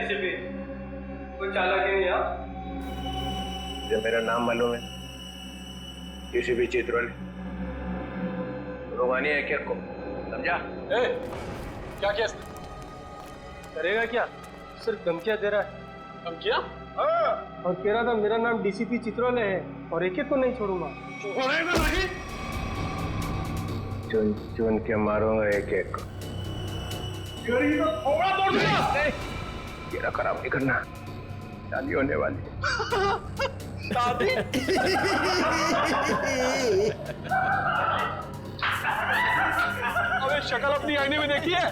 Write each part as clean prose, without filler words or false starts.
DCP, कोई चालाक है यहाँ? जो मेरा नाम मालूम है, डीसीपी चित्रोले। रोमानी है क्या को समझा? क्या किया इसने? करेगा क्या? सिर्फ धमकियां दे रहा है। धमकियां? हाँ। और कह रहा था मेरा नाम डीसीपी चित्रोले है और एक एक को नहीं छोड़ूंगा। छोड़ेगा नहीं? चुन चुन के मारूंगा एक एक को। थोड़ा तोड़ दूंगा। तेरा खराब नहीं करना, शादी होने वाली है। शादी? अबे शक्ल अपनी आईने में देखी है?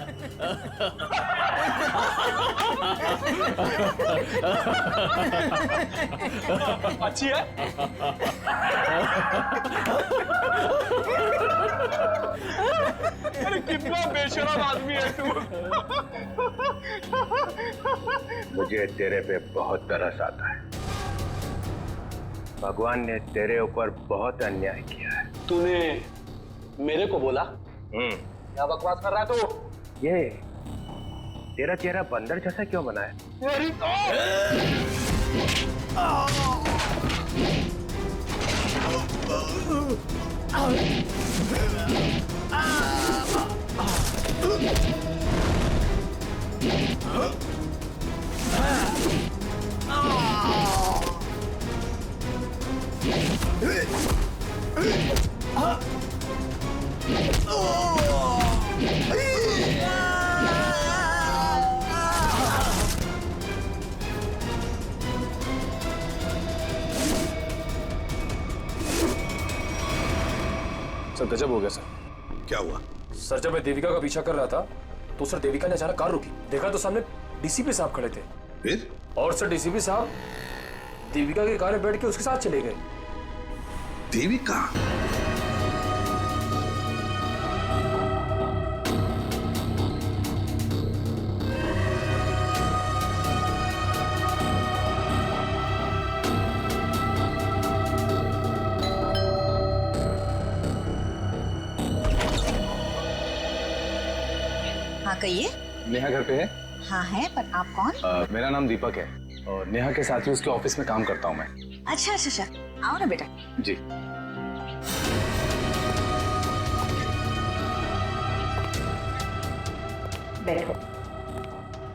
अच्छी है? अरे कितना बेशरम आदमी है तू। मुझे तेरे पे बहुत तरस आता है। भगवान ने तेरे ऊपर बहुत अन्याय किया है। तूने मेरे को बोला? क्या बकवास कर रहा है तू? ये तेरा चेहरा बंदर जैसा क्यों बना है? मेरी तो सर गजब हो गया सर। क्या हुआ? सर जब मैं देविका का पीछा कर रहा था तो सर देविका ने अचानक कार रोकी। देखा तो सामने डीसीपी साहब खड़े थे। फिर? और सर डीसीपी साहब देविका की कार में बैठ के उसके साथ चले गए। देविका? हाँ कहिए। नेहा घर पे है? हाँ है, पर आप कौन? मेरा नाम दीपक है और नेहा के साथ ही उसके ऑफिस में काम करता हूँ मैं। अच्छा अच्छा अच्छा, आओ ना बेटा। जी। बैठो,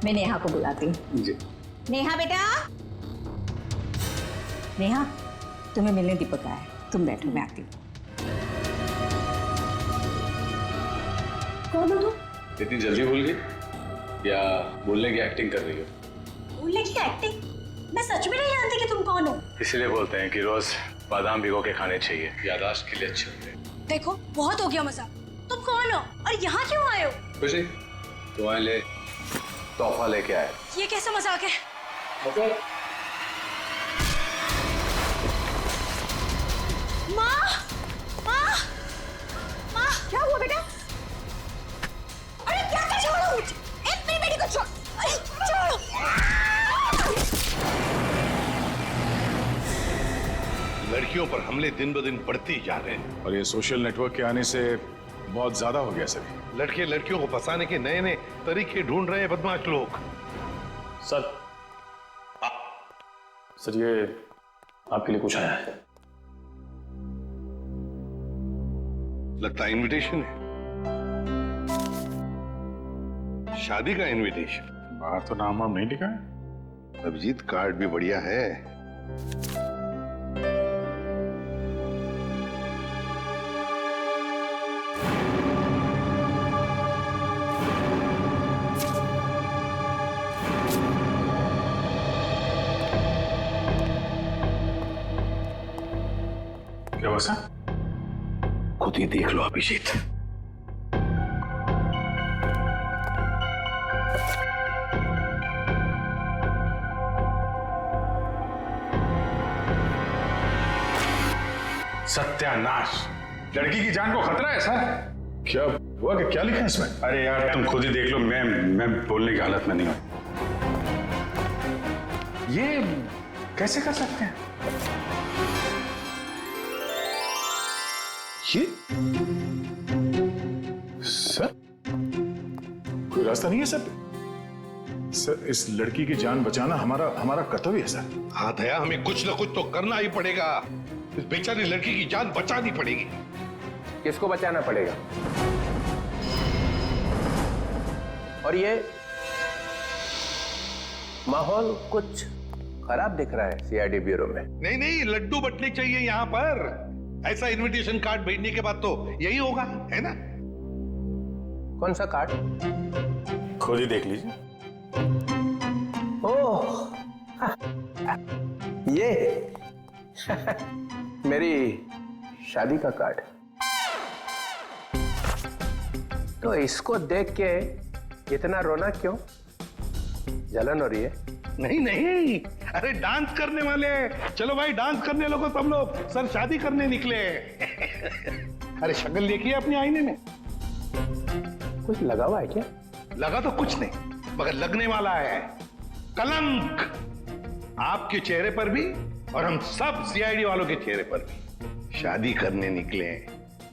मैं नेहा को बुलाती हूँ। जी। नेहा बेटा। नेहा, तुम्हें मिलने दीपक आया है, तुम बैठो, मैं आती हूँ। कौन हो तुम? इतनी जल्दी भूल गई या बोलने की एक्टिंग कर रही हो? बोलने की एक्टिंग? मैं सच में नहीं जानती कि तुम कौन हो। इसीलिए बोलते हैं कि रोज बादाम भिगो के खाने चाहिए, याददाश्त के लिए अच्छे होते हैं। देखो बहुत हो गया मजाक। तुम कौन हो और यहाँ क्यों आए हो? खुशी तुम्हारे लिए तोहफा लेके आए। ये कैसा मजाक है? माँ, माँ, माँ, क्या हुआ बेटा? अरे क्या कर छोड़ो? मेरी बेटी को छोड़। अरे छोड़ो। लड़कियों पर हमले दिन ब दिन बढ़ते ही जा रहे हैं और ये सोशल नेटवर्क के आने से बहुत ज्यादा हो गया सर। लड़के लड़कियों को फंसाने के नए नए तरीके ढूंढ रहे हैं बदमाश लोग। सर सर ये आपके लिए कुछ आया है। लगता है इनविटेशन है, शादी का इनविटेशन। बाहर तो नाम वाम नहीं लिखा है। अभिजीत कार्ड भी बढ़िया है। क्या बसा? खुद ही देख लो अभिजीत। सत्यानाश, लड़की की जान को खतरा है सर। क्या हुआ कि क्या लिखा है इसमें? अरे यार तुम खुद ही देख लो, मैं बोलने की हालत में नहीं हूं। ये कैसे कर सकते हैं? ये सर कोई रास्ता नहीं है सर? सर इस लड़की की जान बचाना हमारा कर्तव्य है सर। हाँ दया, हमें कुछ ना कुछ तो करना ही पड़ेगा। इस बेचारी लड़की की जान बचानी पड़ेगी। किसको बचाना पड़ेगा? और ये माहौल कुछ खराब दिख रहा है सीआईडी ब्यूरो में। नहीं नहीं, लड्डू बटने चाहिए यहाँ पर। ऐसा इनविटेशन कार्ड भेजने के बाद तो यही होगा, है ना? कौन सा कार्ड? खुद ही देख लीजिए। ओह ये मेरी शादी का कार्ड। तो इसको देख के इतना रोना क्यों? जलन हो रही है? नहीं नहीं, अरे डांस करने वाले। चलो भाई, डांस करने लगो सब लोग। सर शादी करने निकले। अरे शक्ल देखिए अपने आईने में। कुछ लगा हुआ है क्या? लगा तो कुछ नहीं, मगर लगने वाला है कलंक, आपके चेहरे पर भी और हम सब सीआईडी वालों के चेहरे पर भी। शादी करने निकले हैं,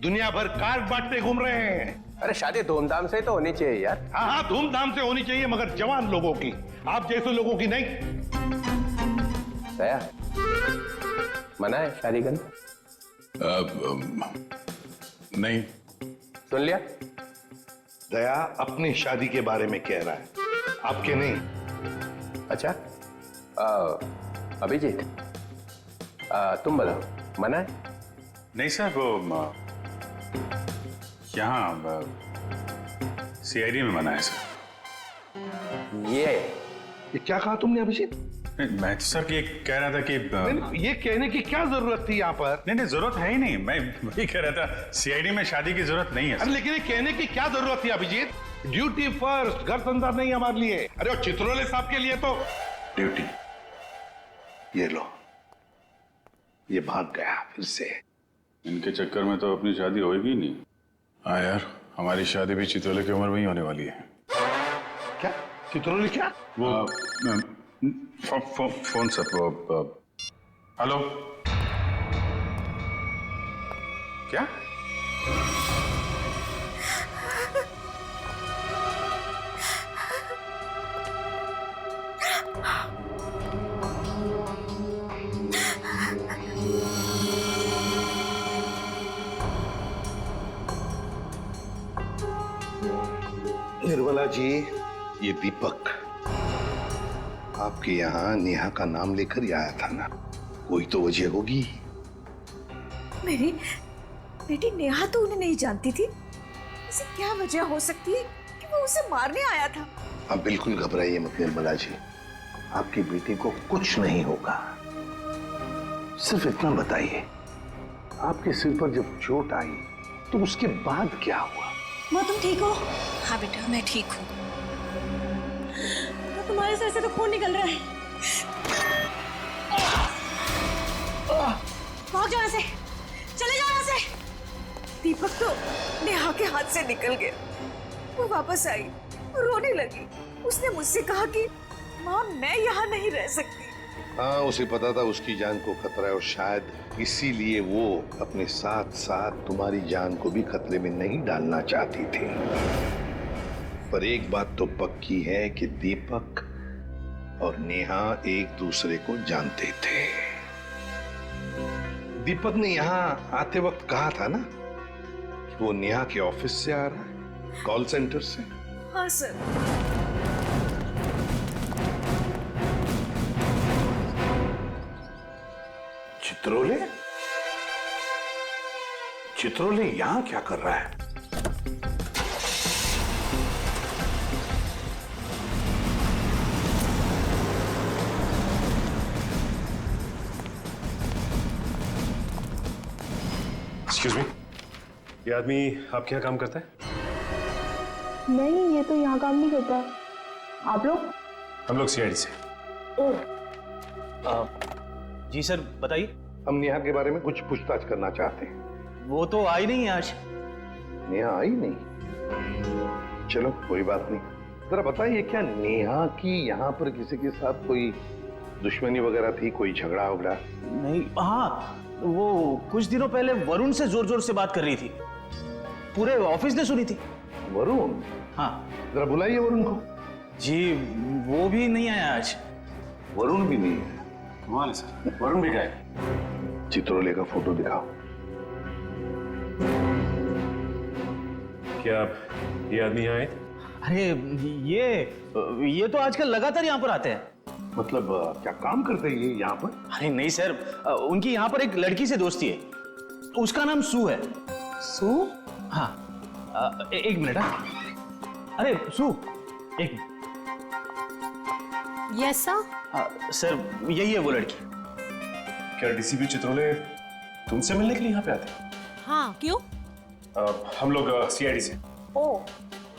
दुनिया भर कार्ड बांटते घूम रहे हैं। अरे शादी धूमधाम से तो होनी चाहिए यार। हाँ हाँ, धूमधाम से होनी चाहिए, मगर जवान लोगों की, आप जैसे लोगों की नहीं। दया, मना है शादी करना? नहीं। सुन लिया? दया अपनी शादी के बारे में कह रहा है, आपके नहीं। अच्छा, अभिजीत तुम बताओ, मना है? नहीं सर, वो यहाँ सीआईडी में मना है सर। ये क्या कहा तुमने अभिजीत? मैं तो सर ये कह रहा था कि नहीं, ये कहने की क्या जरूरत थी यहाँ पर? नहीं जरूरत है ही नहीं। मैं वही कह रहा था, सीआईडी में शादी की जरूरत नहीं है। अरे लेकिन ये कहने की क्या जरूरत थी अभिजीत? ड्यूटी फर्स्ट, घर संसार नहीं हमारे लिए। अरे और चित्रोले साहब के लिए तो ड्यूटी। ये लो, ये भाग गया फिर से। इनके चक्कर में तो अपनी शादी होगी नहीं। हाँ यार, हमारी शादी भी चित्रोले की उम्र में ही होने वाली है। क्या चित्रोले? क्या वो फोन सर, वो हेलो, क्या? निर्मला जी, ये दीपक आपके यहाँ नेहा का नाम लेकर ही आया था ना? कोई तो वजह होगी। मेरी बेटी नेहा तो उन्हें नहीं जानती थी। इसे क्या वजह हो सकती है कि वो उसे मारने आया था? आप बिल्कुल घबराइए मत निर्मला जी, आपकी बेटी को कुछ नहीं होगा। सिर्फ इतना बताइए, आपके सिर पर जब चोट आई तो उसके बाद क्या हुआ? माँ तुम ठीक हो? हाँ बेटा मैं ठीक हूँ। तुम्हारे सर से तो खून निकल रहा है। भाग जाओ यहाँ से, चले जाओ यहाँ से। दीपक तो नेहा के हाथ से निकल गया। वो वापस आई, रोने लगी। उसने मुझसे कहा कि माँ मैं यहाँ नहीं रह सकती। हाँ, उसे पता था उसकी जान को खतरा है और शायद इसीलिए वो अपने साथ साथ तुम्हारी जान को भी खतरे में नहीं डालना चाहती थी। पर एक बात तो पक्की है कि दीपक और नेहा एक दूसरे को जानते थे। दीपक ने यहाँ आते वक्त कहा था ना कि वो नेहा के ऑफिस से आ रहा है, कॉल सेंटर से। हाँ सर। चित्रोले? चित्रोले यहां क्या कर रहा है? एक्सक्यूज मी, ये आदमी आपके यहाँ काम करता है? नहीं, ये तो यहाँ काम नहीं करता। आप लोग? हम लोग सीआईडी से। जी सर, बताइए। हम नेहा के बारे में कुछ पूछताछ करना चाहते हैं। वो तो आई नहीं है आज। नेहा आई नहीं? चलो कोई बात नहीं। जरा बताइए, क्या नेहा की यहाँ पर किसी के साथ कोई दुश्मनी वगैरह थी, कोई झगड़ा वगड़ा? नहीं, हाँ वो कुछ दिनों पहले वरुण से जोर जोर से बात कर रही थी, पूरे ऑफिस ने सुनी थी। वरुण? हाँ। जरा बुलाइए वरुण को। जी वो भी नहीं आया आज। वरुण भी नहीं है। कमाल है सर, वरुण भी गए। चित्रोले का फोटो दिखाओ। क्या ये आदमी यहाँ आए थे? अरे ये तो आजकल लगातार यहाँ पर आते हैं। मतलब क्या काम करते हैं ये यहाँ पर? अरे नहीं सर, उनकी यहाँ पर एक लड़की से दोस्ती है, उसका नाम सू है। सू? हाँ, एक मिनट। अरे सू, एक मिनट। Yes sir. सर यही है वो लड़की। क्या डीसीपी चित्रोले तुमसे मिलने के लिए यहाँ पे आते हैं? हाँ क्यों? हम लोग सीआईडी से। ओ,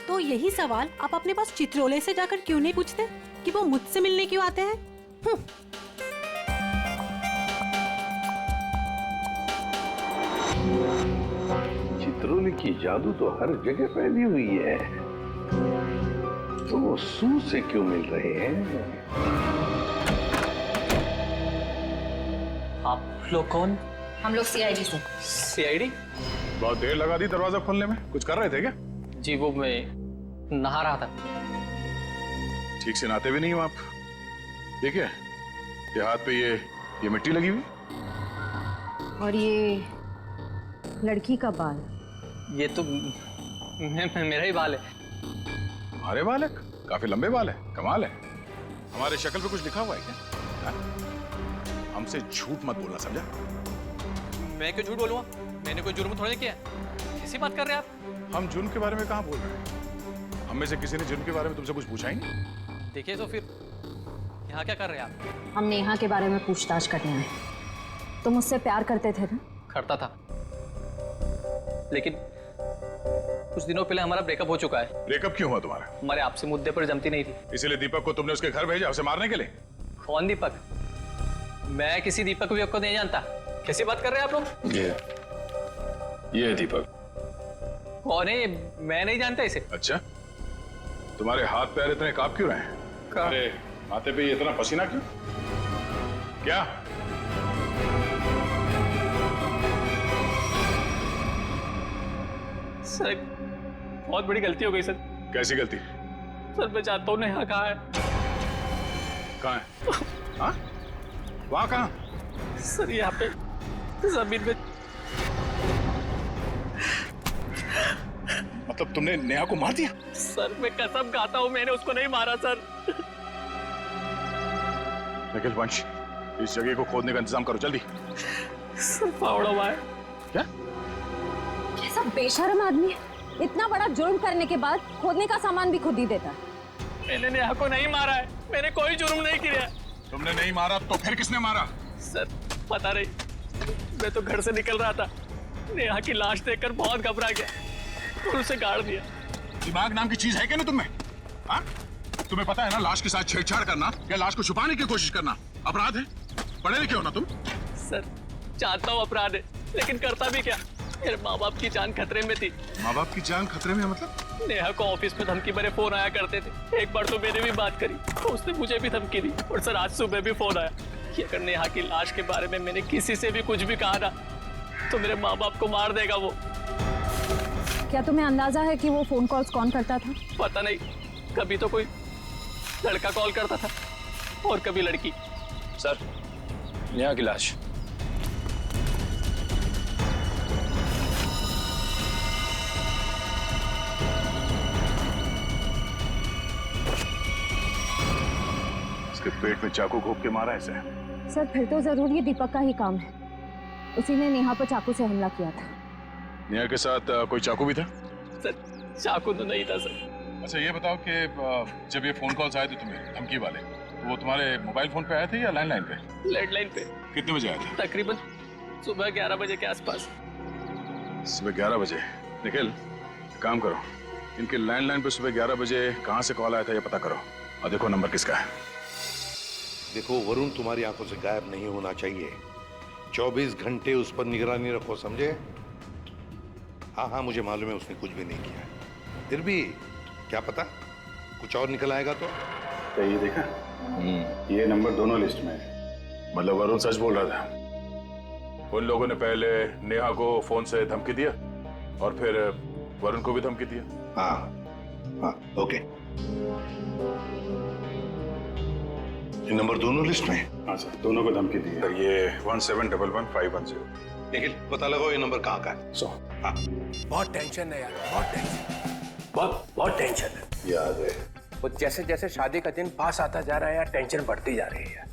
तो यही सवाल आप अपने पास चित्रोले से जाकर क्यों नहीं पूछते कि वो मुझसे मिलने क्यों आते हैं? चित्रोले की जादू तो हर जगह फैली हुई है, तो वो सू से क्यों मिल रहे हैं? आप लोग कौन? हम लोग सीआईडी से। सीआईडी? बहुत देर लगा दी दरवाजा खोलने में, कुछ कर रहे थे क्या? जी वो मैं नहा रहा था। ठीक से नहाते भी नहीं हो आप। देखिए ये हाथ पे ये मिट्टी लगी हुई। और ये लड़की का बाल। ये तो मेरा ही बाल है। हमारे बाल है? काफी लंबे बाल है, कमाल है। हमारे शक्ल पे कुछ लिखा हुआ है क्या? हमसे झूठ मत बोलना, समझा? मैं क्यों झूठ बोलूँगा? मैंने कोई जुर्म थोड़ी किया है। कैसी बात कर रहे हैं आप? हम जुर्म के बारे में कहाँ बोल रहे हैं? हम में से किसी ने जुर्म के बारे में तुमसे कुछ पूछा ही नहीं। देखिए तो फिर यहाँ क्या कर रहे हैं आप? हम नेहा के बारे में पूछताछ करने आए। तुम मुझसे प्यार करते थे ना? करता था, लेकिन कुछ दिनों पहले हमारा ब्रेकअप हो चुका है। ब्रेकअप क्यों हुआ तुम्हारा? हमारे आपसे मुद्दे पर जमती नहीं थी। इसीलिए दीपक को तुमने उसके घर भेजा, उसे मारने के लिए? कौन दीपक? मैं किसी दीपक विपक को नहीं जानता। कैसी बात कर रहे हैं आप लोग? ये है दीपक। कौन है? मैं नहीं जानता इसे। अच्छा, तुम्हारे हाथ पैर इतने कांप क्यों रहे हैं? अरे माथे पे इतना पसीना क्यों? क्या? सर बहुत बड़ी गलती हो गई सर। कैसी गलती? सर मैं जानता हूँ नेहा कहाँ है। कहाँ है? हाँ? वहाँ कहाँ? सर यहाँ पे जमीन में। मतलब तुमने नेहा को मार दिया? सर मैं कसम खाता हूँ मैंने उसको नहीं मारा सर। निखिल वंश, इस जगह को खोदने का इंतजाम करो जल्दी। सर फावड़ा हुआ है। क्या? कैसा बेशर्म आदमी है, इतना बड़ा जुर्म करने के बाद खोदने का सामान भी खुद ही देता। मैंने नेहा को नहीं मारा है, मैंने कोई जुर्म नहीं किया। तुमने नहीं मारा तो फिर किसने मारा? सर पता नहीं, मैं तो घर से निकल रहा था, नेहा की लाश देखकर बहुत घबरा गया और उसे गाड़ दिया। दिमाग नाम की चीज है क्या ना तुम्हें? हाँ? तुम्हें पता है ना लाश के साथ छेड़छाड़ करना या लाश को छुपाने की कोशिश करना अपराध है? पढ़े लिखे हो ना तुम? सर जानता हूँ अपराध है, लेकिन करता भी क्या? मेरे माँ बाप की जान खतरे में थी। माँ बाप की जान खतरे में मतलब? नेहा को ऑफिस में धमकी भरे फोन आया करते थे। एक बार तो मैंने भी बात करी तो उसने मुझे भी धमकी दी। और सर आज सुबह भी फोन आया कि अगर नेहा की लाश के बारे में मैंने किसी से भी कुछ भी कहा ना तो मेरे माँ बाप को मार देगा वो। क्या तुम्हें अंदाजा है कि वो फोन कॉल्स कौन करता था? पता नहीं, कभी तो कोई लड़का कॉल करता था और कभी लड़की। सर नेहा की लाश। इसके पेट में चाकू घोंप के मारा इसे। सर फिर तो जरूर ये दीपक का ही काम है, उसी ने नेहा पर चाकू से हमला किया था। नेहा के साथ कोई चाकू भी था? सर चाकू तो नहीं था सर। अच्छा ये बताओ कि जब ये फोन कॉल्स आए थे तुम्हें धमकी वाले, वो तुम्हारे मोबाइल फोन पे आए थे या लैंडलाइन पे? लैंडलाइन पे। कितने बजे आए थे? तकरीबन सुबह 11 बजे के आसपास। सुबह 11 बजे? निखिल काम करो, इनके लैंडलाइन पे सुबह 11 बजे कहाँ से कॉल आया था ये पता करो और देखो नंबर किसका है। देखो वरुण तुम्हारी आंखों से गायब नहीं होना चाहिए। 24 घंटे उस पर निगरानी रखो, समझे? हाँ हाँ मुझे मालूम है उसने कुछ भी नहीं किया, फिर भी क्या पता कुछ और निकल आएगा तो। क्या ये देखा? ये नंबर दोनों लिस्ट में है। मतलब वरुण सच बोल रहा था। उन लोगों ने पहले नेहा को फोन से धमकी दिया और फिर वरुण को भी धमकी दिया। हाँ हाँ ओके। ये नंबर दोनों लिस्ट में? हाँ सर, दोनों को धमकी दी है। ये 17111510। निखिल पता लगाओ ये नंबर कहाँ का है। हाँ। बहुत टेंशन है यार, बहुत टेंशन, बहुत टेंशन है। याद है वो जैसे जैसे शादी का दिन पास आता जा रहा है यार, टेंशन बढ़ती जा रही है यार।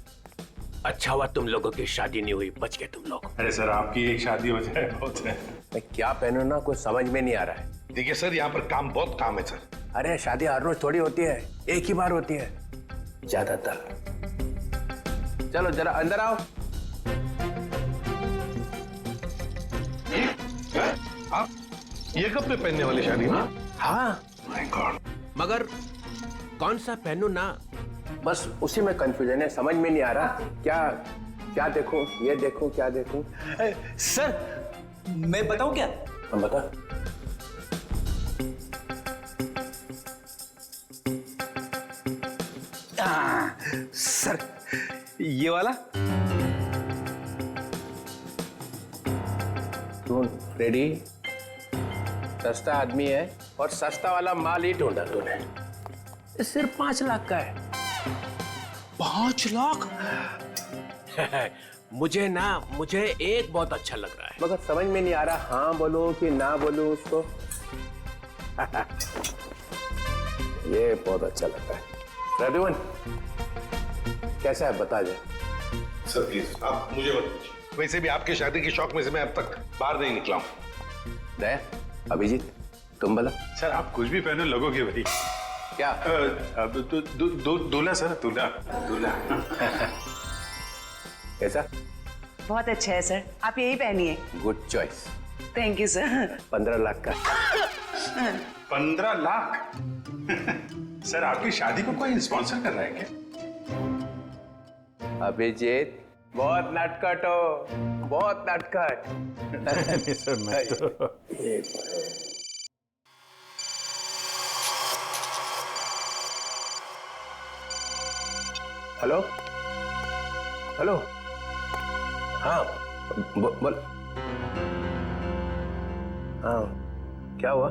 अच्छा हुआ तुम लोगों की शादी नहीं हुई, बच गए तुम लोग। अरे सर, आपकी एक शादी हो जाए बहुत है। मैं क्या पहनूं ना, कुछ समझ में नहीं आ रहा है। देखिए सर, यहाँ पर बहुत काम है सर। अरे शादी हर रोज थोड़ी होती है, एक ही बार होती है ज्यादातर। चलो जरा अंदर आओ। आप ये कपड़े पहनने वाली शादी में? हाँ माय गॉड। मगर कौन सा पहनूं ना, बस उसी में कंफ्यूजन है, समझ में नहीं आ रहा क्या देखूं, ये देखूं, क्या देखूं। सर, मैं बताऊं क्या? हम बता। सर, ये वाला। तू रेडी? सस्ता आदमी है और सस्ता वाला माल ही ढूंढा तूने। ये सिर्फ 5 लाख का है। 5 लाख? मुझे एक बहुत अच्छा लग रहा है, मगर समझ में नहीं आ रहा हाँ बोलो कि ना बोलो उसको। ये बहुत अच्छा लगता है। प्रद्युमन कैसा है बता जाए। सर प्लीज आप मुझे मत पूछिए, वैसे भी आपकी शादी की शौक में से मैं अब तक बाहर नहीं निकला हूँ। दया, अभिजीत तुम बोला। सर आप कुछ भी पहने लगोगे भाई। क्या? दूल्हा सर, दूल्हा। कैसा? बहुत अच्छा है सर, आप यही पहनिए। Good choice. Thank you sir. 15 lakh का। 15 लाख? सर आपकी शादी को कोई स्पॉन्सर कर रहा है क्या? अभिजीत बहुत नटखट हो, बहुत नटखट। नहीं सर, मैं तो हेलो हेलो, हाँ बोल। हाँ क्या हुआ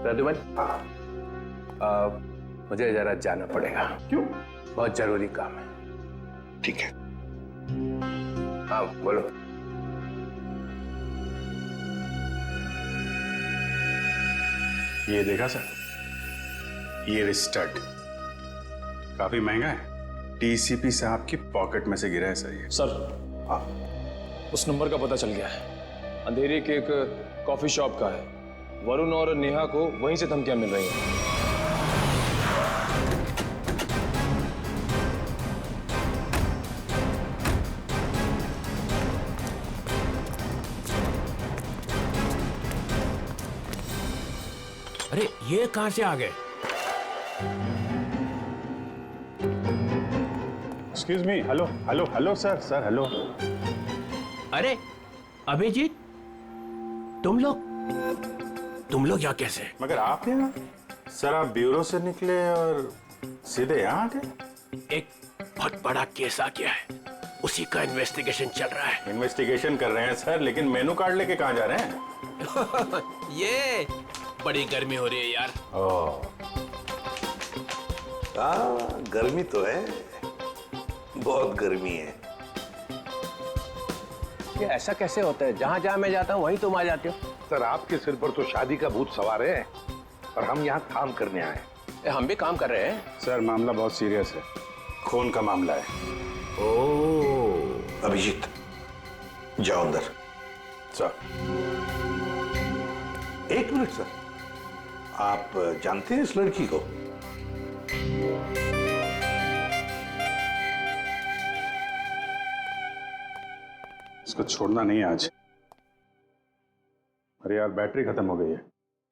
प्रद्युमन? मुझे जरा जाना पड़ेगा। क्यों? बहुत जरूरी काम है। ठीक है। हाँ बोलो। ये देखा सर, ये स्टड काफी महंगा है। डीसीपी साहब की पॉकेट में से गिरा है सर ये। सर, उस नंबर का पता चल गया है। अंधेरी के एक कॉफी शॉप का है। वरुण और नेहा को वहीं से धमकियां मिल रही हैं। अरे ये कहां से आ गए? Excuse me, hello hello hello sir, sir hello. अरे अभिजीत, तुम लोग यहाँ कैसे? मगर आप यहाँ? सर आप ब्यूरो से निकले और सीधे यहाँ आ गए? एक बहुत बड़ा केस आ गया है, उसी का इन्वेस्टिगेशन चल रहा है। इन्वेस्टिगेशन कर रहे हैं सर, लेकिन मेनू कार्ड लेके कहाँ जा रहे हैं? ये बड़ी गर्मी हो रही है यार। गर्मी तो है, बहुत गर्मी है। ये ऐसा कैसे होता है? जहाँ जहाँ मैं जाता हूँ वहीं तुम आ जाते हो। सर आपके सिर पर तो शादी का भूत सवार है और हम यहाँ काम करने आए हैं। हम भी काम कर रहे हैं। सर मामला बहुत सीरियस है, खून का मामला है। ओह अभिजीत जाओ अंदर। सर 1 मिनट सर, आप जानते हैं इस लड़की को? इसको छोड़ना नहीं आज। अरे यार बैटरी खत्म हो गई है।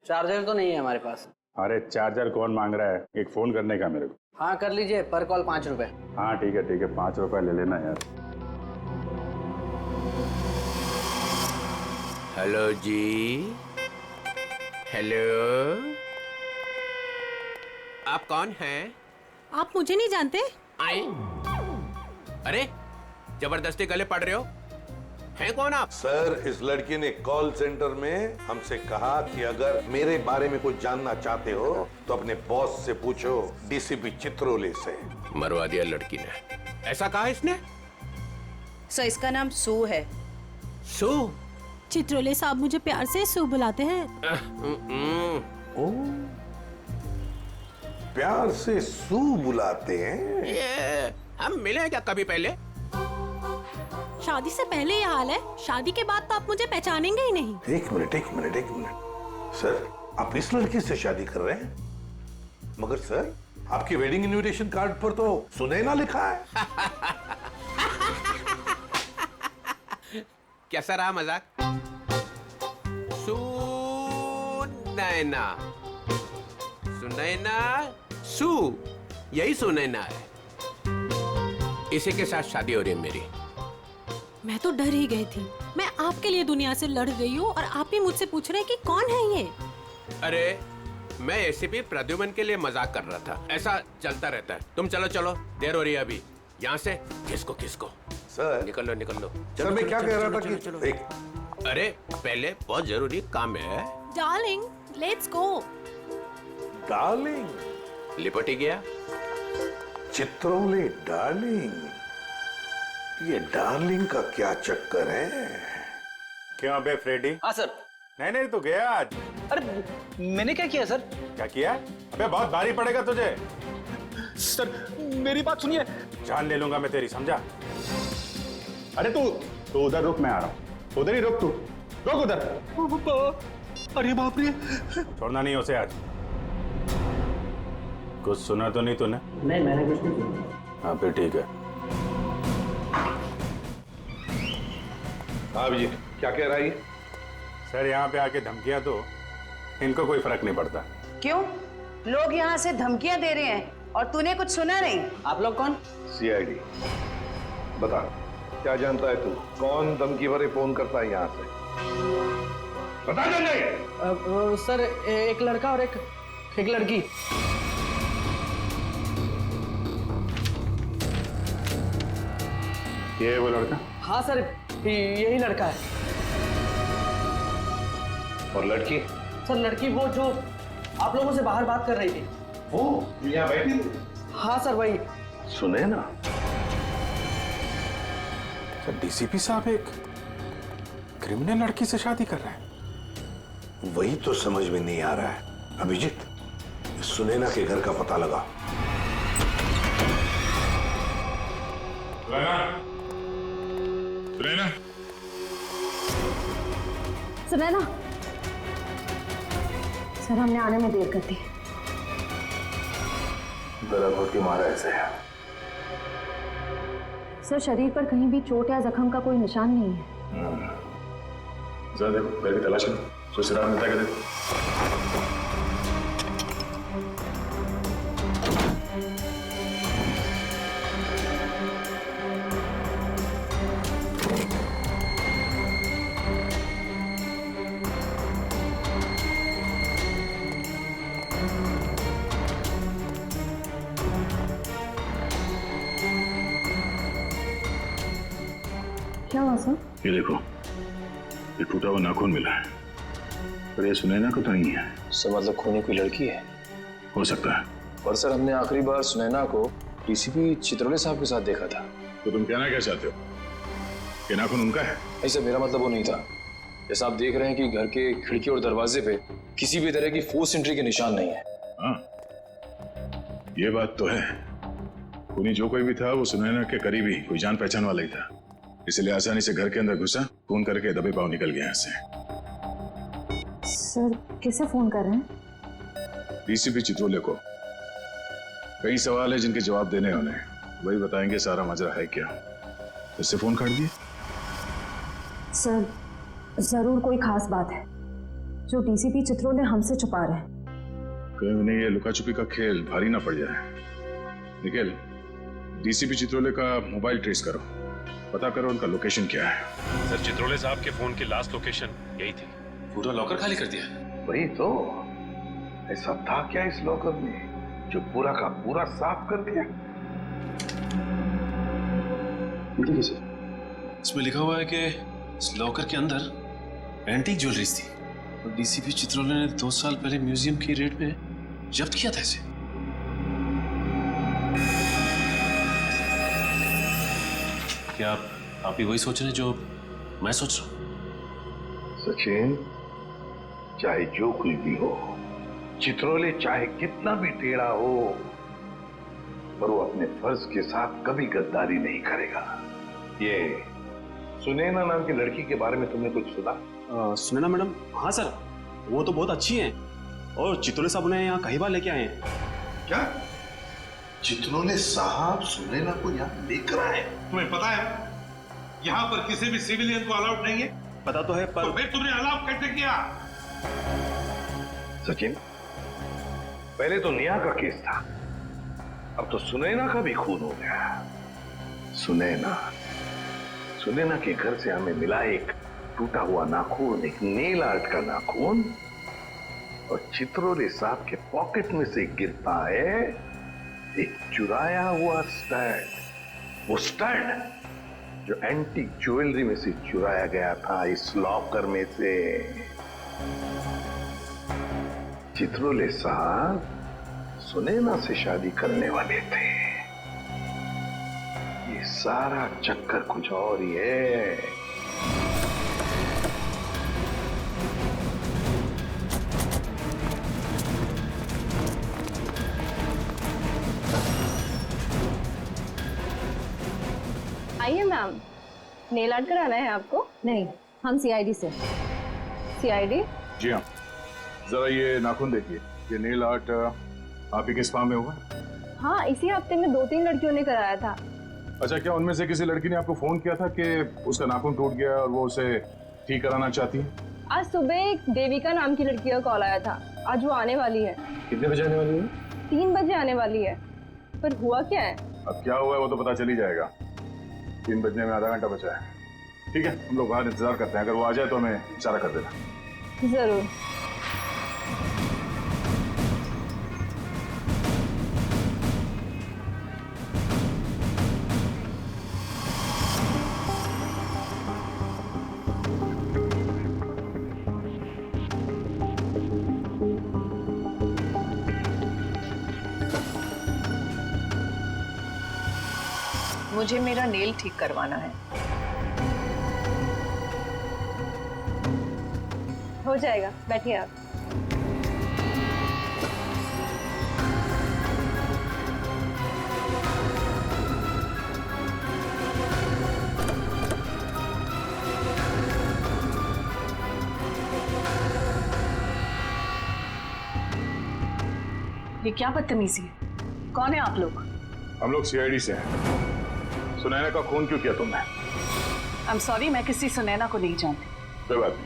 चार्जर तो नहीं है हमारे पास। अरे चार्जर कौन मांग रहा है, एक फोन करने का मेरे को। हाँ कर लीजिए, पर कॉल 5 रुपए। हाँ ठीक है 5 रुपए ले लेना यार। हेलो जी, हेलो, आप कौन हैं? आप मुझे नहीं जानते? आए? अरे जबरदस्ती गले पड़ रहे हो। हैं कौन आप? सर, इस लड़की ने कॉल सेंटर में हमसे कहा कि अगर मेरे बारे में कुछ जानना चाहते हो तो अपने बॉस से पूछो, डीसीपी चित्रोले से। मरवा दिया लड़की ने। ऐसा कहा इसने? सर, इसका नाम सू है। सू? चित्रोले साहब मुझे प्यार से सू बुलाते हैं। ओ, प्यार से सू बुलाते हैं? ये हम मिले क्या कभी पहले? शादी से पहले ये हाल है, शादी के बाद तो आप मुझे पहचानेंगे ही नहीं। एक मिनट। सर, आप इस लड़की से शादी कर रहे हैं? मगर सर, आपकी वेडिंग इनविटेशन कार्ड पर तो सुनैना लिखा है। कैसा रहा मजाक? सुनैना सू, यही सुनैना है। इसी के साथ शादी हो रही है मेरी। मैं तो डर ही गई थी। मैं आपके लिए दुनिया से लड़ रही हूँ और आप ही मुझसे पूछ रहे हैं कि कौन है ये? अरे मैं एसीपी प्रद्युमन के लिए मजाक कर रहा था। ऐसा चलता रहता है। तुम चलो, देर हो रही है अभी। यहाँ से किसको? सर निकल लो। सर, मैं क्या कह रहा था कि चलो। एक अरे पहले बहुत जरूरी काम है। Darling, let's go. डार्लिंग? लिपट ही गया। चित्रोले डार्लिंग? ये डार्लिंग का क्या चक्कर है? क्यों बे फ्रेडी? हाँ सर। नहीं तो गया आज। अरे मैंने क्या किया सर? क्या किया? अबे बहुत भारी पड़ेगा तुझे। सर मेरी बात सुनिए। जान ले लूंगा मैं तेरी, समझा? अरे तू उधर रुक, मैं आ रहा हूँ। उधर ही रुक, तू रुक उधर। अरे बाप रे। छोड़ना नहीं उसे आज। कुछ सुना तो नहीं तूने? नहीं, मैंने कुछ नहीं किया। हाँ फिर ठीक है। हाँ जी, क्या कह रहा है? सर यहाँ पे आके धमकियां दो, इनको कोई फर्क नहीं पड़ता। क्यों? लोग यहाँ से धमकियां दे रहे हैं और तूने कुछ सुना नहीं? आप लोग कौन? सीआईडी। बता, क्या जानता है तू? कौन धमकी भरे फोन करता है यहाँ से? बता जल्दी। सर, एक लड़का और एक लड़की। ये है वो लड़का? हाँ सर, यही लड़का है। और लड़की? सर, लड़की वो जो आप लोगों से बाहर बात कर रही थी। वो यहाँ बैठी थी? हाँ सर, वही। सुने ना? सर डीसीपी साहब एक क्रिमिनल लड़की से शादी कर रहे हैं। वही तो समझ में नहीं आ रहा है। अभिजीत, सुनैना के घर का पता लगा। सुनैना, सर हमने आने में देर कर दी। गला घोट के मारा ऐसे है। सर, शरीर पर कहीं भी चोट या जख्म का कोई निशान नहीं है। जरा देखो, घर की तलाश करो। सुसराल मिलता है देखो। क्या हुआ सर? ये देखो, ये टूटा हुआ नाखून मिला है, पर ये सुनैना को तो नहीं है। सर मतलब खूनी कोई लड़की है? हो सकता है। पर सर हमने आखिरी बार सुनैना को डीसीपी चित्रोले साहब के साथ देखा था। तो तुम कहना क्या चाहते हो? ये नाखून उनका है? नहीं सर, मेरा मतलब वो नहीं था। जैसा आप देख रहे हैं कि घर के खिड़की और दरवाजे पे किसी भी तरह की फोर्स एंट्री के निशान नहीं है। हाँ, ये बात तो है। खूनी जो कोई भी था वो सुनैना के करीबी कोई जान पहचान वाला ही था, इसलिए आसानी से घर के अंदर घुसा, फोन करके दबे पांव निकल गया यहाँ से। सर किसे फोन कर रहे हैं? डीसीपी चित्रोले को। कई सवाल है जिनके जवाब देने होने, वही बताएंगे सारा मजरा है क्या। उससे फोन काट दिए? सर जरूर कोई खास बात है जो डीसीपी चित्रोले हमसे छुपा रहे हैं। कहीं उन्हें ये लुका छुपी का खेल भारी ना पड़ जाए। निखिल, डीसीपी चित्रोले का मोबाइल ट्रेस करो, पता करो उनका लोकेशन क्या है। सर चित्रोले साहब के फोन की लास्ट लोकेशन यही थी। पूरा लॉकर खाली कर दिया? वही तो, ऐसा था क्या इस लॉकर में जो पूरा का पूरा साफ कर दिया? देखिए सर, इसमें लिखा हुआ है कि इस लॉकर के अंदर एंटीक ज्वेलरीज थी और डीसीपी चित्रोले ने 2 साल पहले म्यूजियम की रेट में जब्त किया था इसे। क्या आप भी वही सोच रहे हैं जो मैं सोच रहा हूं? सचिन, चाहे जो कुछ भी हो, चित्रोले चाहे कितना भी टेढ़ा हो, पर वो अपने फर्ज के साथ कभी गद्दारी नहीं करेगा। ये सुनैना नाम की लड़की के बारे में तुमने कुछ सुना? सुनैना मैडम? हाँ सर, वो तो बहुत अच्छी हैं और चित्रोले साहब उन्हें यहाँ कई बार लेके आए हैं। क्या चित्रोले साहब सुनैना को यहाँ लेकर आए? तुम्हें पता है यहाँ पर किसी भी सिविलियन को अलाउड नहीं है? पता तो है, पर तो फिर तुमने अलाउ कैसे किया? सचिन, पहले तो नेहा का केस था, अब तो सुनैना का भी खून हो गया। सुनैना के घर से हमें मिला एक टूटा हुआ नाखून, एक नेल आर्ट का नाखून, और चित्रोले साहब के पॉकेट में से गिरता है एक चुराया हुआ स्टड। वो स्टड जो एंटीक ज्वेलरी में से चुराया गया था इस लॉकर में से। चित्रोले साहब सुनैना से शादी करने वाले थे। ये सारा चक्कर कुछ और ही है। आइए मैम, नेल आर्ट कराना है आपको? नहीं, हम सीआईडी से। सीआईडी? जी हाँ, जरा ये नाखून देखिए, ये नेल आर्ट आप ही के स्पा में होगा? हाँ, इसी हफ्ते में 2-3 लड़कियों ने कराया था। अच्छा, क्या उनमें से किसी लड़की ने आपको फोन किया था कि उसका नाखून टूट गया और वो उसे ठीक कराना चाहती है? आज सुबह एक देविका नाम की लड़की का कॉल आया था। आज वो आने वाली है। कितने बजे आने वाली है? 3 बजे आने वाली है। पर हुआ क्या है? अब क्या हुआ है वो तो पता चल ही जाएगा। 3 बजने में आधा घंटा बचा है। ठीक है, हम लोग बाहर इंतजार करते हैं, अगर वो आ जाए तो हमें इशारा कर देना। जरूर। मुझे मेरा नेल ठीक करवाना है। हो जाएगा, बैठिए आप। ये क्या बदतमीजी है? कौन है आप लोग? हम लोग सीआईडी से हैं। सुनैना का खून क्यों किया तुमने? आई एम सॉरी, मैं किसी सुनैना को नहीं जानती। कोई बात नहीं,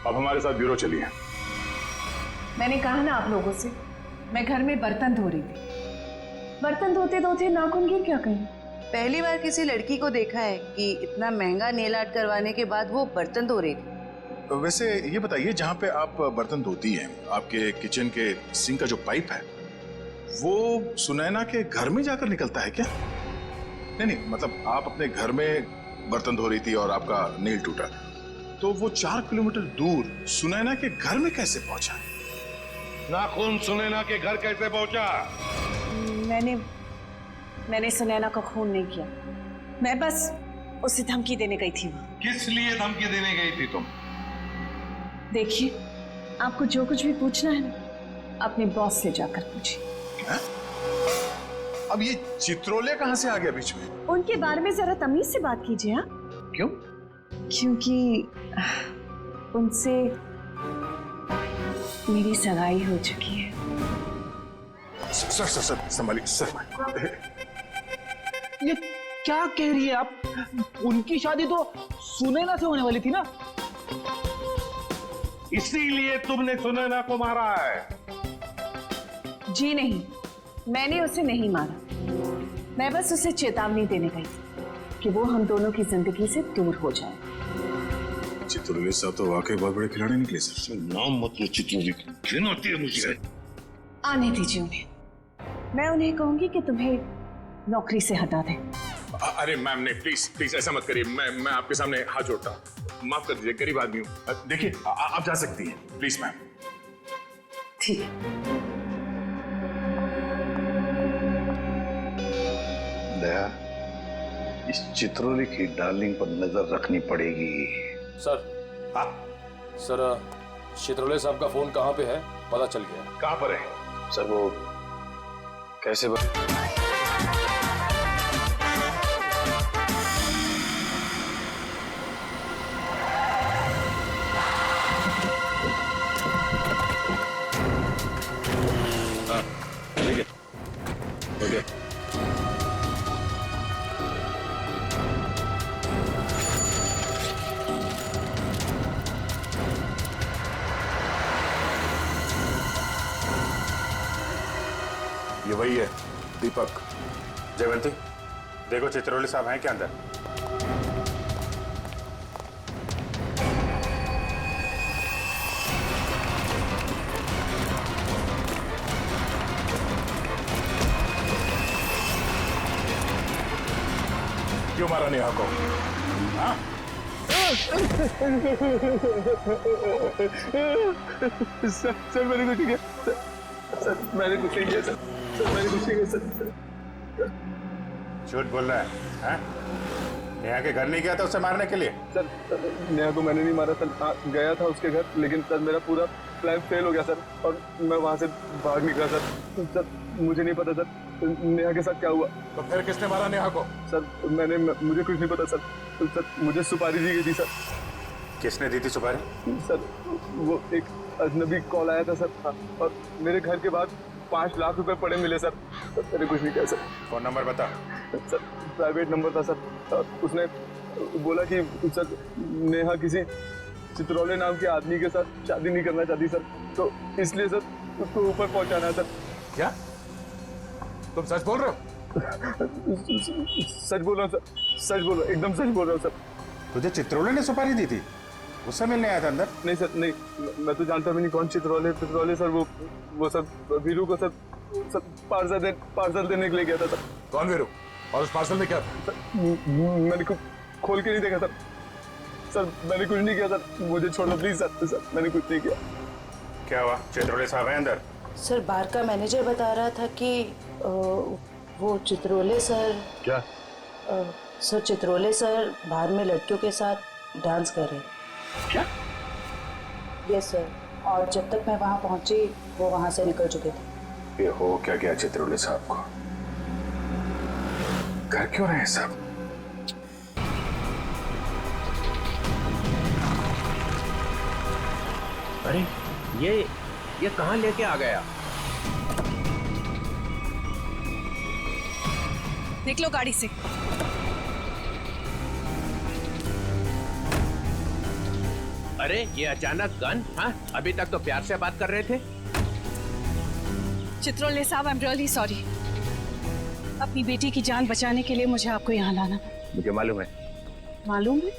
अब हमारे साथ ब्यूरो चलिए। मैंने कहा ना आप लोगों से, मैं घर में बर्तन धो रही थी। बर्तन धोते धोते नाखून गिर क्या कहीं? पहली बार किसी लड़की को देखा है कि इतना महंगा नेल आर्ट करवाने के बाद वो बर्तन धो रही थी। वैसे ये बताइए, जहाँ पे आप बर्तन धोती हैं, आपके किचन के सिंक का जो पाइप है वो सुनैना के घर में जाकर निकलता है क्या? नहीं, मतलब आप अपने घर में बर्तन धो रही थी और आपका नेल टूटा, तो वो 4 किलोमीटर दूर सुनैना के घर में कैसे पहुंचा? नाखून सुनैना के घर कैसे पहुंचा? मैंने सुनैना का खून नहीं किया। मैं बस उसे धमकी देने गई थी। किस लिए धमकी देने गई थी तुम? देखिए, आपको जो कुछ भी पूछना है ना, अपने बॉस से जाकर पूछिए। अब ये चित्रोले कहाँ से आ गया बीच में? उनके बारे में जरा तमीज से बात कीजिए। हाँ, क्यों? क्योंकि उनसे मेरी सगाई हो चुकी है। सर संभालिए सर। ये क्या कह रही है आप? उनकी शादी तो सुनैना से होने वाली थी ना? इसीलिए तुमने सुनैना को मारा है? जी नहीं, मैंने उसे नहीं मारा। मैं बस उसे चेतावनी देने गई थी कि वो हम दोनों की जिंदगी से दूर हो जाए। चित्रोले साहब तो वाकई बहुत बड़े खिलाड़ी निकले सर। नाम मत लो चित्रोले, घिन होती है मुझे। आने दीजिए उन्हें। मैं उन्हें कहूंगी कि तुम्हें नौकरी से हटा दें। अरे मैम नहीं, प्लीज प्लीज ऐसा मत करिए। मैं आपके सामने हाथ जोड़ता हूँ, माफ कर दीजिए, गरीब आदमी हूँ। देखिए आप जा सकती हैं, प्लीज मैम। ठीक है। दया, इस चित्रोले की डार्लिंग पर नजर रखनी पड़ेगी। सर सर चित्रोले साहब का फोन कहाँ पे है पता चल गया। कहाँ पर है सर? वो कैसे ठीक है, ओके। ये वही है, दीपक। जयवंती, देखो चित्रोले साहब हैं क्या अंदर? क्यों मारा नेहा को? हाँ? सर मैंने कुछ नहीं किया। सर मैंने कुछ नहीं किया। सर मैंने कुछ नहीं किया। सर झूठ बोल रहा है, हाँ? नेहा के घर नहीं गया था उसे मारने के लिए? सर नेहा को मैंने नहीं मारा सर। गया था उसके घर, लेकिन सर मेरा पूरा प्लान फेल हो गया सर, और मैं वहां से भाग निकला सर। सर मुझे नहीं पता सर नेहा के साथ क्या हुआ। तो फिर किसने मारा नेहा को? सर मुझे कुछ नहीं पता सर। सर मुझे सुपारी दी गई थी सर। किसने दी थी सुपारी? सर वो एक अजनबी कॉल आया था सर, और मेरे घर के बाद 5 लाख रुपए पड़े मिले सर। मैंने कुछ नहीं किया सर। फोन नंबर बता। सर प्राइवेट नंबर था सर। उसने बोला कि सर नेहा किसी चित्रोले नाम के आदमी के साथ शादी नहीं करना चाहती सर, तो इसलिए सर उसको ऊपर पहुंचाना है सर। क्या तुम सच बोल रहे हो? सच बोल रहा हूँ सर, सच बोल रहा हूँ, एकदम सच बोल रहा हूँ सर। तुझे चित्रोले ने सुपारी दी थी? उससे मिलने आया था अंदर? नहीं सर, नहीं, मैं तो जानता भी नहीं कौन चित्रोले सर। वो सर वीरू को सर पार्सल देने के लिए गया था सर। कौन वीरू? और उस पार्सल में क्या था? मैंने खोल के नहीं देखा सर। सर मैंने कुछ नहीं किया सर, मुझे छोड़ दो प्लीज सर। सर मैंने कुछ नहीं किया। क्या हुआ? चित्रोले साहब हैं अंदर? सर बार का मैनेजर बता रहा था कि वो चित्रोले सर। क्या? सर चित्रोले सर बाहर में लड़कियों के साथ डांस कर रहे हैं। क्या? यस सर, और जब तक मैं वहां पहुंची वो वहां से निकल चुके थे। ये हो क्या गया चित्रोले साहब को? घर क्यों रहे सब? अरे ये कहाँ लेके आ गया? देख लो गाड़ी से। अरे ये अचानक गन? हाँ, अभी तक तो प्यार से बात कर रहे थे। चित्रोले साहब, आई एम रियली सॉरी। अपनी बेटी की जान बचाने के लिए मुझे आपको यहाँ लाना। मुझे मालूम है। मालूम है?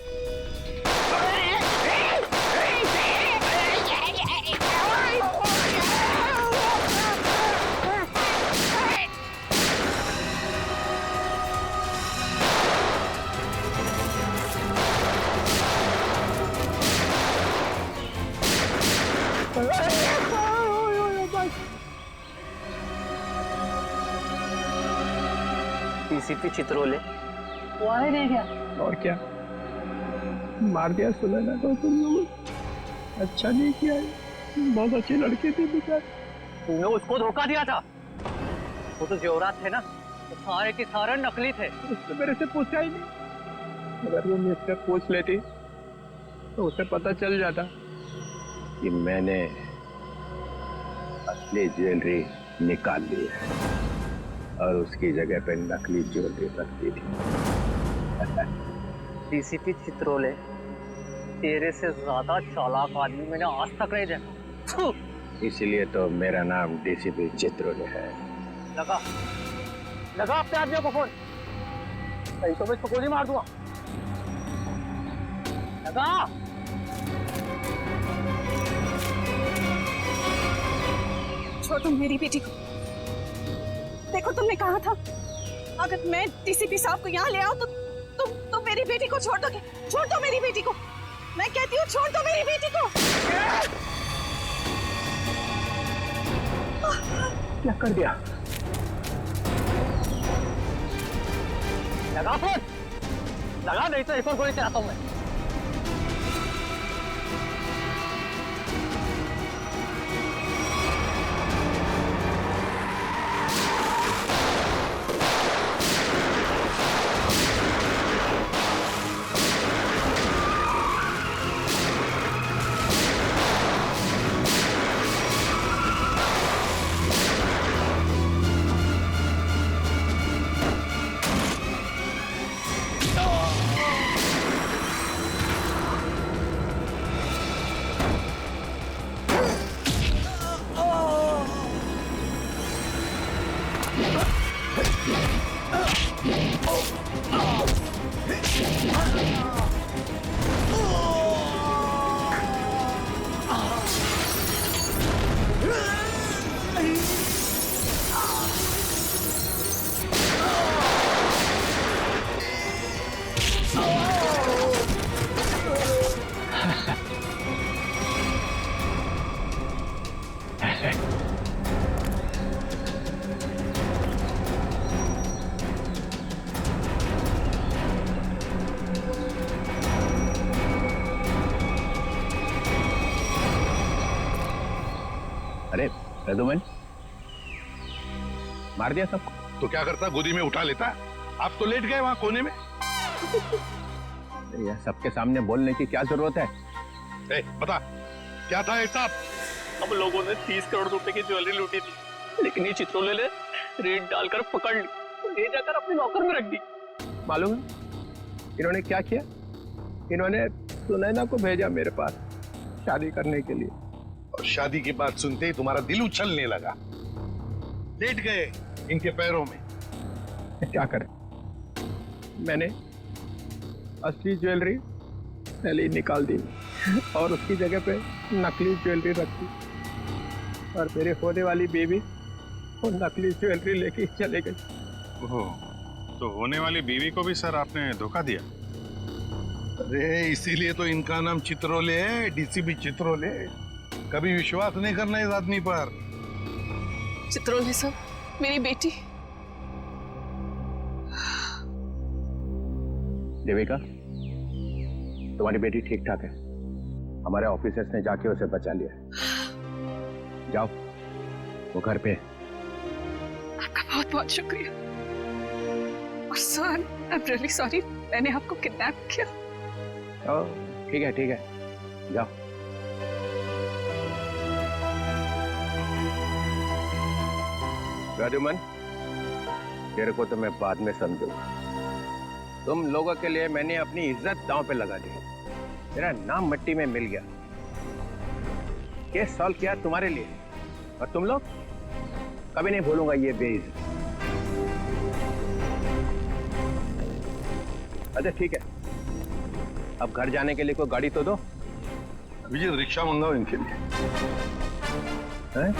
डीसीपी चित्रोले वो आने नहीं गया। और क्या, मार दिया सुनैना को तुम लोग। अच्छा नहीं किया, बहुत अच्छी लड़की थी बेचारी। तुमने उसको धोखा दिया था। वो तो जेवरात थे ना, तो सारे के सारे नकली थे। उसने मेरे से पूछा ही नहीं। अगर वो मुझसे पूछ लेती तो उसे पता चल जाता कि मैंने असली ज्वेलरी निकाल ली है और उसकी जगह पे नकली ज्वेलरी रख दी थी। डीसीपी चित्रोले, तेरे से ज्यादा चालाक आदमी मैंने आज तक नहीं देखा। इसलिए तो मेरा नाम डीसीपी चित्रोले है। लगा अपने आदमियों को फोन, नहीं तो मैं इसको गोली मार दूंगा। लगा। छोड़ तुम मेरी बेटी को। देखो तुमने कहा था अगर मैं डीसीपी साहब को यहाँ ले आऊं तो मेरी बेटी को छोड़ दोगे? छोड़ दो मेरी बेटी को, मैं कहती हूँ छोड़ दो मेरी बेटी को। क्या कर दिया? लगा फोन, लगा नहीं तो एक और गोली चलाता हूँ मैं। अरे रघुवन, मार दिया सबको? तो क्या करता, गोदी में उठा लेता? आप तो लेट गए वहां कोने में। यार सबके सामने बोलने की क्या जरूरत है? बता क्या था हिसाब? हम लोगों ने 30 करोड़ रुपए की ज्वेलरी लूटी थी, लेकिन ये चित्रोले ने रेड डालकर पकड़ ली और ले जाकर अपने लॉकर में रख दी। मालूम है इन्होंने क्या किया? इन्होंने सुनैना को भेजा मेरे पास शादी करने के लिए, और शादी की बात सुनते ही तुम्हारा दिल उछलने लगा, लेट गए इनके पैरों में। क्या करें, मैंने असली ज्वेलरी पहले निकाल दी और उसकी जगह पे नकली ज्वेलरी रख दी, और मेरे होने वाली बीवी वो नकली ज्वेलरी लेके चले गई। ओह, तो होने वाली बीवी को भी सर आपने धोखा दिया? अरे इसीलिए तो इनका नाम चित्रोले है, डीसीपी चित्रोले। कभी विश्वास नहीं करना इस आदमी पर। चित्रोले साहब, मेरी बेटी। देविका, तुम्हारी बेटी ठीक ठाक है, हमारे ऑफिसर्स ने जाके उसे बचा लिया। जाओ, वो घर पे है। आपका बहुत बहुत शुक्रिया। और sir, I am really sorry, मैंने आपको किडनैप किया। ठीक है ठीक है, जाओ। राजूमन, तेरे को तो मैं बाद में समझूंगा। तुम लोगों के लिए मैंने अपनी इज्जत दांव पे लगा दी, तेरा नाम मिट्टी में मिल गया। केस सॉल्व किया तुम्हारे लिए, और तुम लोग कभी नहीं भूलूंगा ये बेइज्जत। अच्छा ठीक है, अब घर जाने के लिए कोई गाड़ी तो दो। अभिजीत, रिक्शा मंगाओ इनके लिए। हैं?